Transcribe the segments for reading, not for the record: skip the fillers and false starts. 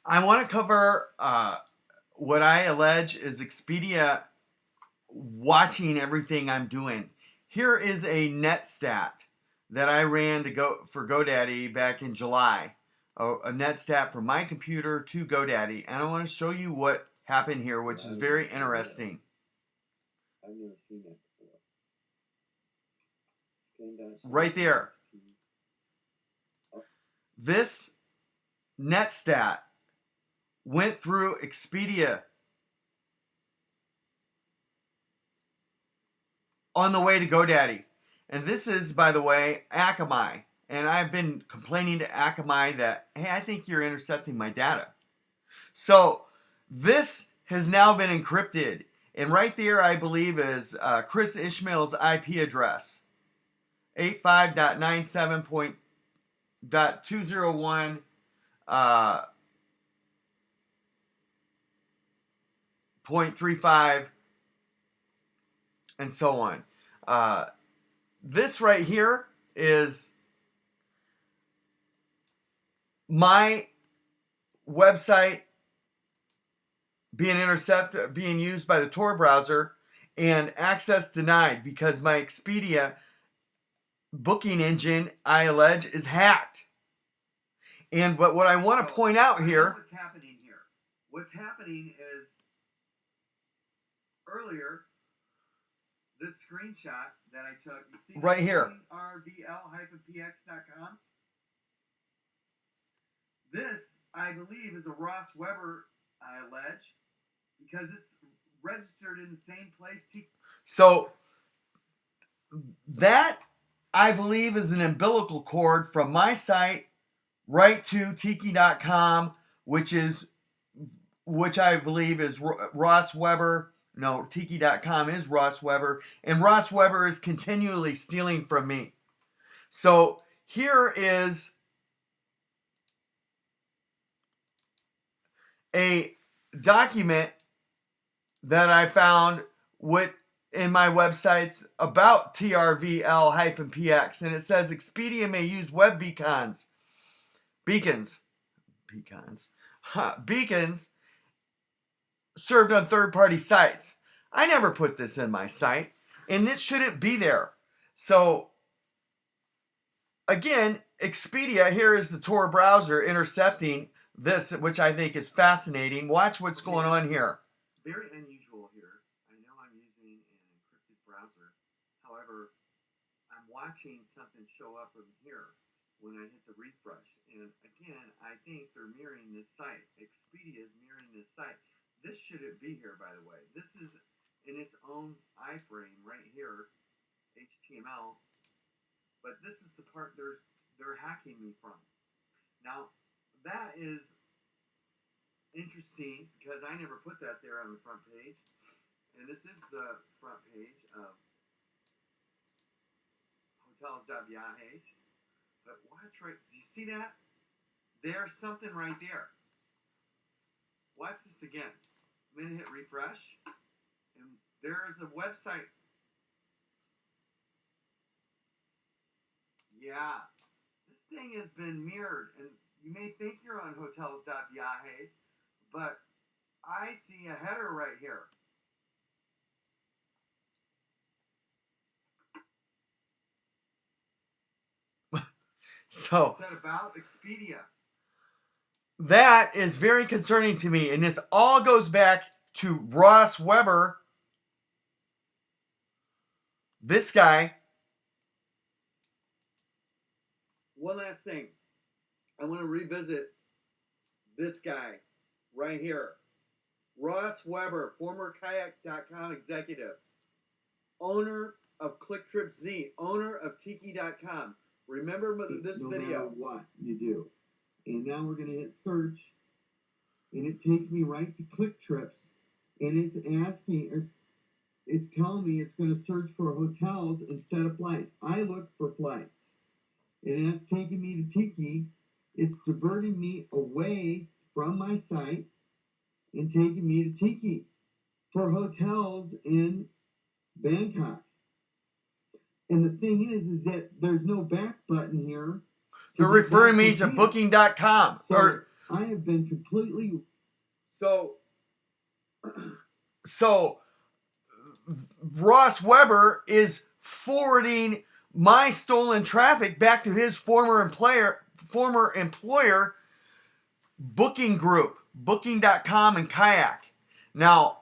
I want to cover what I allege is Expedia watching everything I'm doing. Here is a net stat that I ran to go for GoDaddy back in July. A net stat from my computer to GoDaddy, and I want to show you what happened here, which is very interesting. I've never seen that before. Right there. This net stat went through Expedia on the way to GoDaddy. And this is, by the way, Akamai. And I've been complaining to Akamai that, hey, I think you're intercepting my data. So this has now been encrypted. And right there, I believe, is Chris Ishmael's IP address. 85.97.201 .35 and so on. This right here is my website being intercepted, being used by the Tor browser, and access denied because my Expedia booking engine, I allege, is hacked. And but what I want to point out here, what's happening here? What's happening is earlier, this screenshot that I took, you see right here, rvl-px.com. This, I believe, is a Ross Weber, I allege, because it's registered in the same place. So that, I believe, is an umbilical cord from my site right to tiki.com, which I believe is Ross Weber. No, tiki.com is Ross Weber, and Ross Weber is continually stealing from me. So here is a document that I found in my websites about TRVL-PX, and it says Expedia may use web beacons served on third-party sites. I never put this in my site, and it shouldn't be there. So, again, Expedia, here is the Tor browser intercepting this, which I think is fascinating. Watch what's going on here. Very unusual here. I know I'm using an encrypted browser. However, I'm watching something show up from here when I hit the refresh. And again, I think they're mirroring this site. Expedia is mirroring this site. This shouldn't be here, by the way. This is in its own iframe right here, HTML. But this is the part they're hacking me from. Now, that is interesting because I never put that there on the front page. And this is the front page of hotels.viajes. But watch right, do you see that? There's something right there. Watch this again. I'm going to hit refresh, and there's a website. Yeah, this thing has been mirrored, and you may think you're on hotels.viajes, but I see a header right here. So, said about Expedia. That is very concerning to me, and this all goes back to Ross Weber, this guy. One last thing. I want to revisit this guy right here. Ross Weber, former Kayak.com executive, owner of ClickTripZ, owner of Tiki.com. Remember this video. No matter what you do. And now we're going to hit search, and it takes me right to ClickTrips, and it's telling me it's going to search for hotels instead of flights. I look for flights, and that's taking me to Tiki. It's diverting me away from my site and taking me to Tiki for hotels in Bangkok. And the thing is that there's no back button here. They're referring me to Booking.com. So I have been completely. So Ross Weber is forwarding my stolen traffic back to his former employer, Booking Group, Booking.com and Kayak. Now,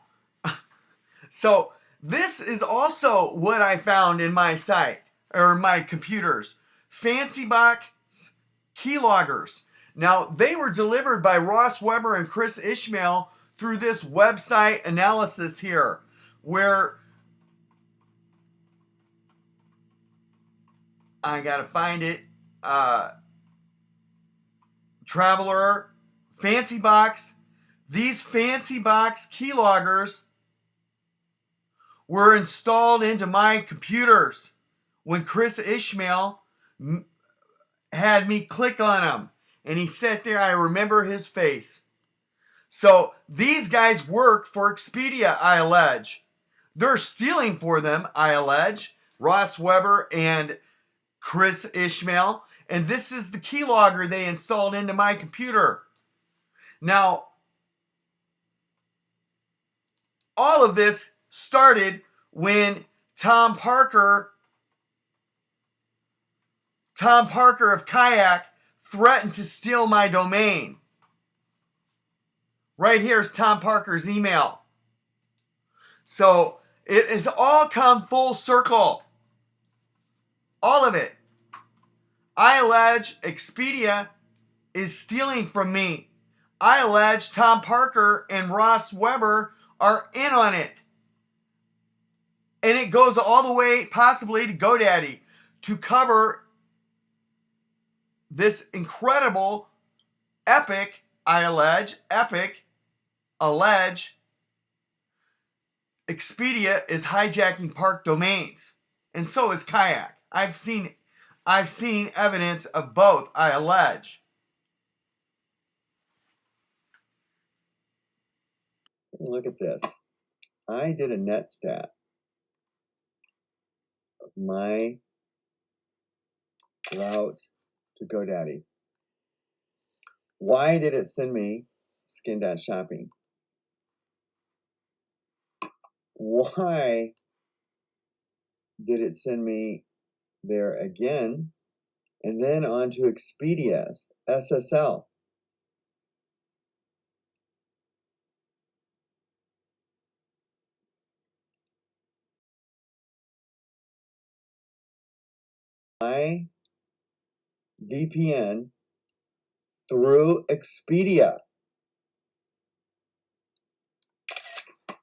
so this is also what I found in my site or my computers. FancyBox keyloggers. Now, they were delivered by Ross Weber and Chris Ishmael through this website analysis here, where I gotta find it. Traveler, FancyBox. These FancyBox keyloggers were installed into my computers when Chris Ishmael had me click on them. And he sat there, I remember his face. So these guys work for Expedia, I allege. They're stealing for them, I allege. Ross Weber and Chris Ishmael. And this is the keylogger they installed into my computer. Now, all of this started when Tom Parker of Kayak threatened to steal my domain. Right here's Tom Parker's email. So it has all come full circle. All of it. I allege Expedia is stealing from me. I allege Tom Parker and Ross Weber are in on it. And it goes all the way possibly to GoDaddy to cover this incredible, epic, Expedia is hijacking park domains. And so is Kayak. I've seen evidence of both, I allege. Look at this. I did a net stat of my route to GoDaddy. Why did it send me Skin.shopping? Why did it send me there again and then on to Expedia's SSL? My VPN through Expedia.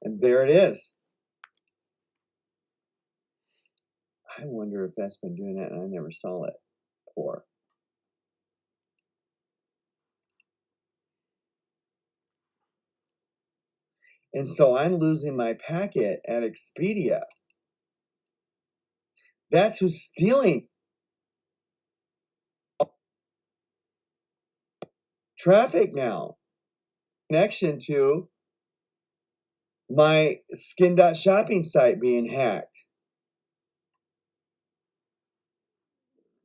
And there it is. I wonder if that's been doing that and I never saw it before. And so I'm losing my packet at Expedia. That's who's stealing traffic now. Connection to my Skin.shopping site being hacked.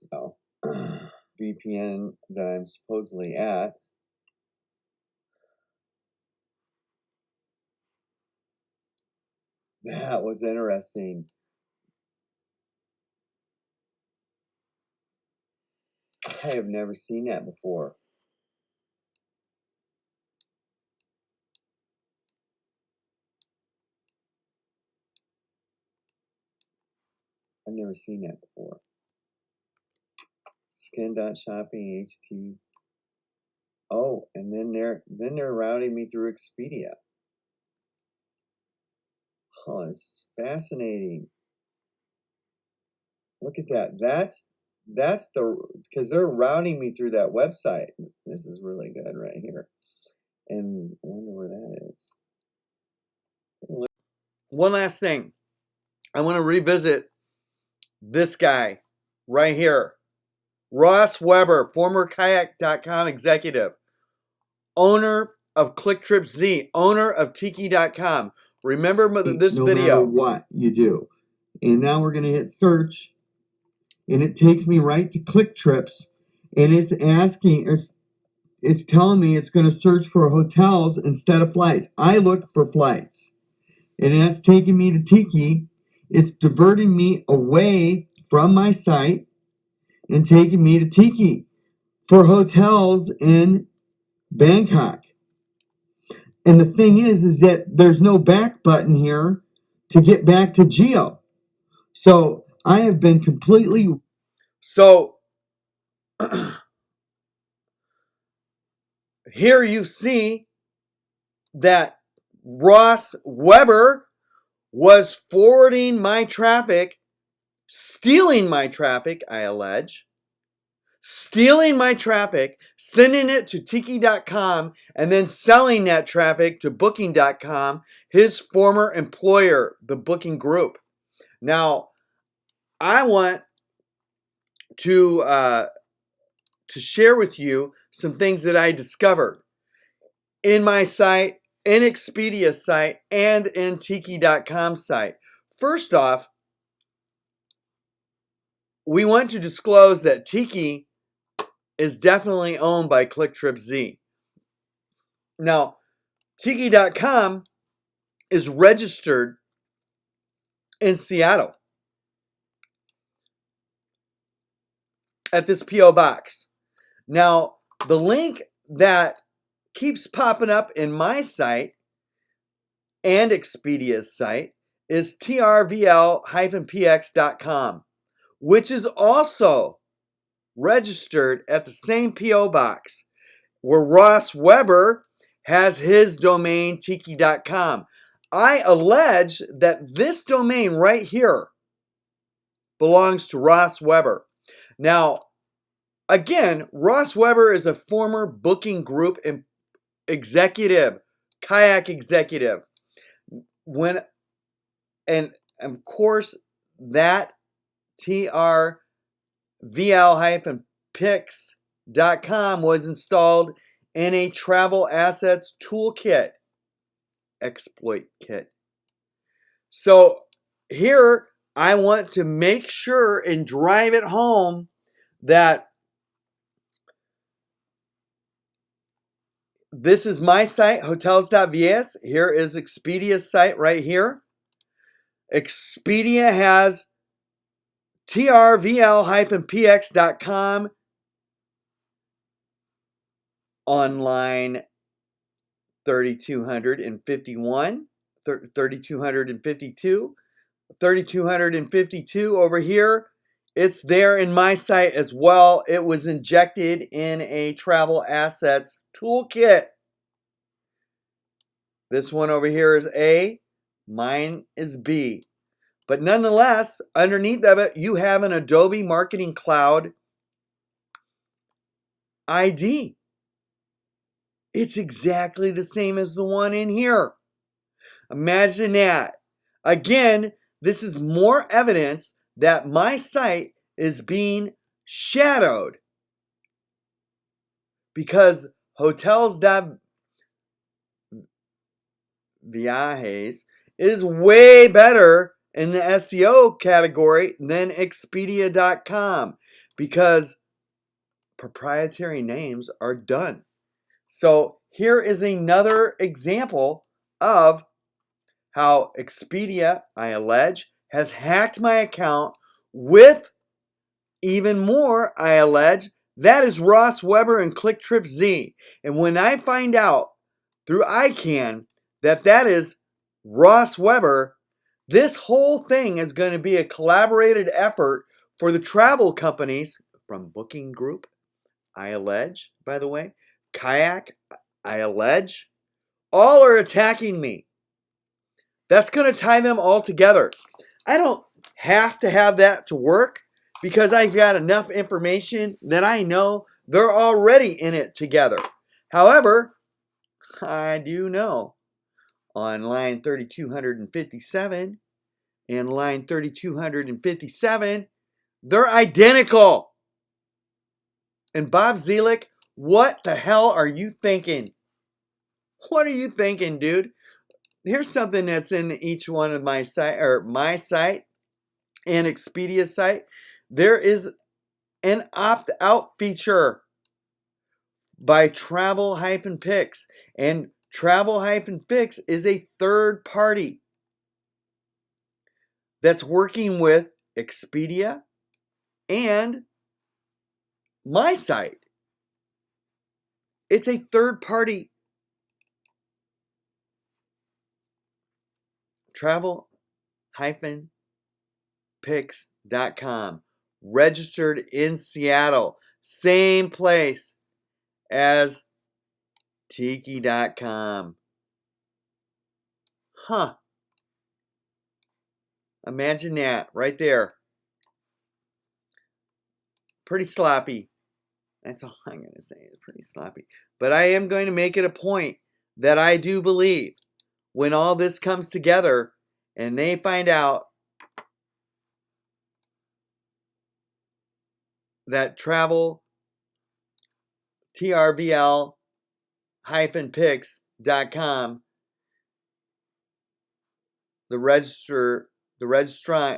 So, VPN that I'm supposedly at. That was interesting. I have never seen that before. I've never seen that before. Skin.shopping HT. Oh, and then they're routing me through Expedia. Oh, it's fascinating. Look at that. That's because they're routing me through that website. This is really good right here. And I wonder where that is. One last thing. I want to revisit this guy right here. Ross Weber, former Kayak.com executive, owner of ClickTripZ, owner of Tiki.com. Remember this no video. matter what you do. And now we're going to hit search. And it takes me right to ClickTrips. And it's asking, it's telling me it's going to search for hotels instead of flights. I looked for flights, and that's taking me to Tiki. It's diverting me away from my site and taking me to Tiki for hotels in Bangkok. And the thing is that there's no back button here to get back to Geo. So I have been completely. So here you see that Ross Weber was forwarding my traffic, stealing my traffic, I allege, stealing my traffic, sending it to Tiki.com, and then selling that traffic to Booking.com, his former employer, the Booking Group. Now, I want to share with you some things that I discovered in my site, in Expedia's site, and in Tiki.com site. First off, we want to disclose that Tiki is definitely owned by ClickTripZ. Now, Tiki.com is registered in Seattle at this P.O. box. Now, the link that keeps popping up in my site and Expedia's site is trvl-px.com, which is also registered at the same P.O. box where Ross Weber has his domain, tiki.com. I allege that this domain right here belongs to Ross Weber. Now, again, Ross Weber is a former Booking Group executive, kayak executive. And of course, that trvl-pix.com was installed in a travel assets toolkit exploit kit. So here I want to make sure and drive it home that this is my site, hotels.vs. Here is Expedia's site right here. Expedia has trvl-px.com online 3251, 3252, 3252 over here. It's there in my site as well. It was injected in a travel assets toolkit. This one over here is A, mine is B. But nonetheless, underneath of it, you have an Adobe Marketing Cloud ID. It's exactly the same as the one in here. Imagine that. Again, this is more evidence that my site is being shadowed because hotels.viajes is way better in the SEO category than Expedia.com because proprietary names are done. So here is another example of how Expedia, I allege, has hacked my account with even more, I allege, that is Ross Weber and ClickTripZ. And when I find out through ICANN that that is Ross Weber, this whole thing is going to be a collaborated effort for the travel companies from Booking Group, I allege, by the way, Kayak, I allege, all are attacking me. That's going to tie them all together. I don't have to have that to work because I've got enough information that I know they're already in it together. However, I do know on line 3257 and line 3257, they're identical. And Bob Zelick, what the hell are you thinking? What are you thinking, dude? Here's something that's in each one of my site, or my site and Expedia site. There is an opt-out feature by Travel-Pix. And Travel-Pix is a third party that's working with Expedia and my site. It's a third party. Travel-Pix.com. Registered in Seattle. Same place as Tiki.com. Huh. Imagine that right there. Pretty sloppy. That's all I'm going to say. It's pretty sloppy. But I am going to make it a point that I do believe when all this comes together and they find out that TRVL-Pix.com, the registrant